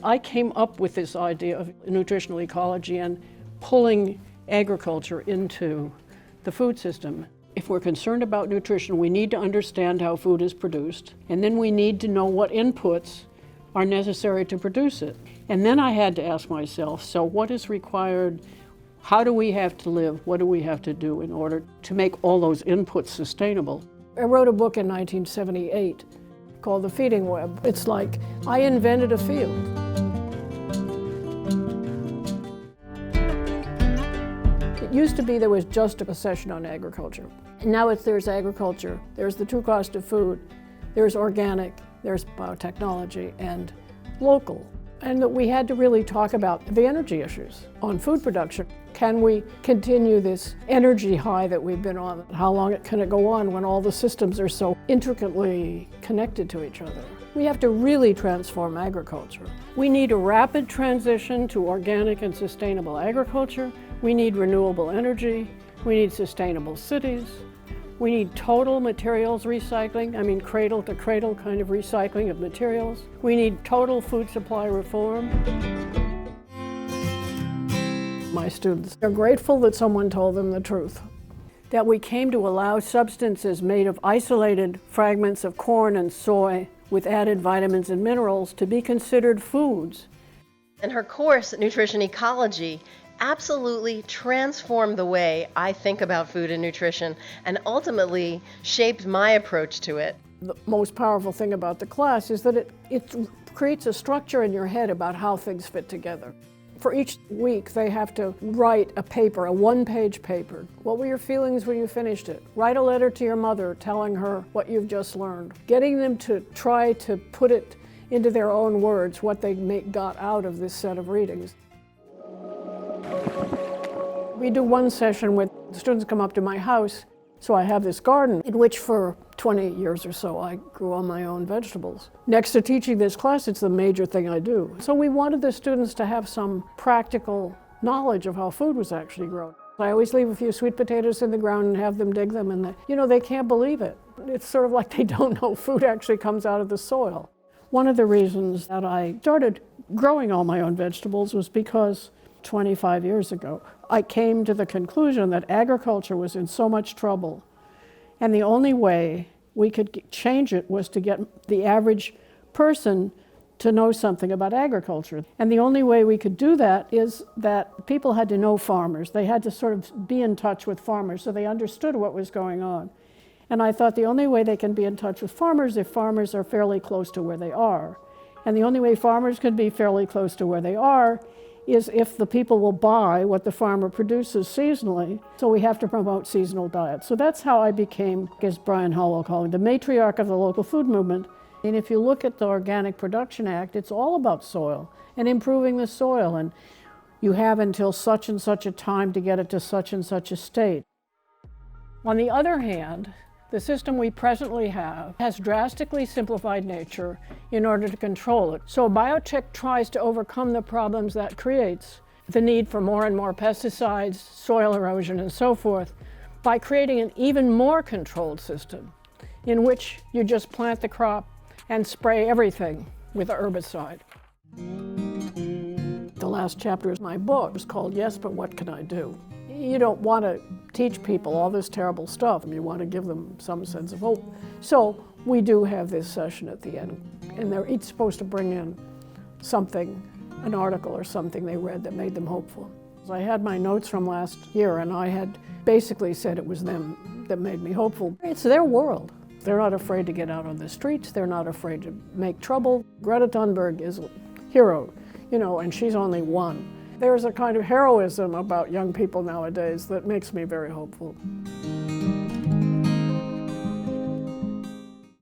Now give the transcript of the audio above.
I came up with this idea of nutritional ecology and pulling agriculture into the food system. If we're concerned about nutrition, we need to understand how food is produced, and then we need to know what inputs are necessary to produce it. And then I had to ask myself, so what is required? How do we have to live? What do we have to do in order to make all those inputs sustainable? I wrote a book in 1978 called The Feeding Web. It's like I invented a field. It used to be there was just a session on agriculture. And now there's agriculture, there's the true cost of food, there's organic, there's biotechnology, and local. And that we had to really talk about the energy issues on food production. Can we continue this energy high that we've been on? How long can it go on when all the systems are so intricately connected to each other? We have to really transform agriculture. We need a rapid transition to organic and sustainable agriculture. We need renewable energy. We need sustainable cities. We need total materials recycling, cradle to cradle kind of recycling of materials. We need total food supply reform. My students are grateful that someone told them the truth, that we came to allow substances made of isolated fragments of corn and soy with added vitamins and minerals to be considered foods. And her course, Nutrition Ecology, absolutely transformed the way I think about food and nutrition and ultimately shaped my approach to it. The most powerful thing about the class is that it creates a structure in your head about how things fit together. For each week, they have to write a paper, a one-page paper. What were your feelings when you finished it? Write a letter to your mother telling her what you've just learned. Getting them to try to put it into their own words, what they got out of this set of readings. We do one session where the students come up to my house, so I have this garden in which for 20 years or so I grew all my own vegetables. Next to teaching this class, it's the major thing I do. So we wanted the students to have some practical knowledge of how food was actually grown. I always leave a few sweet potatoes in the ground and have them dig them, and they can't believe it. It's sort of like they don't know food actually comes out of the soil. One of the reasons that I started growing all my own vegetables was because 25 years ago, I came to the conclusion that agriculture was in so much trouble, and the only way we could change it was to get the average person to know something about agriculture. And the only way we could do that is that people had to know farmers. They had to sort of be in touch with farmers so they understood what was going on. And I thought the only way they can be in touch with farmers if farmers are fairly close to where they are. And the only way farmers can be fairly close to where they are is if the people will buy what the farmer produces seasonally. So we have to promote seasonal diets. So that's how I became, as Brian Howell called it, the matriarch of the local food movement. And if you look at the Organic Production Act, it's all about soil and improving the soil. And you have until such and such a time to get it to such and such a state. On the other hand, the system we presently have has drastically simplified nature in order to control it. So biotech tries to overcome the problems that creates, the need for more and more pesticides, soil erosion, and so forth, by creating an even more controlled system in which you just plant the crop and spray everything with a herbicide. The last chapter of my book is called Yes, But What Can I Do? You don't want to teach people all this terrible stuff. You want to give them some sense of hope. So we do have this session at the end, and they're each supposed to bring in something, an article or something they read that made them hopeful. I had my notes from last year, and I had basically said it was them that made me hopeful. It's their world. They're not afraid to get out on the streets. They're not afraid to make trouble. Greta Thunberg is a hero, and she's only one. There's a kind of heroism about young people nowadays that makes me very hopeful.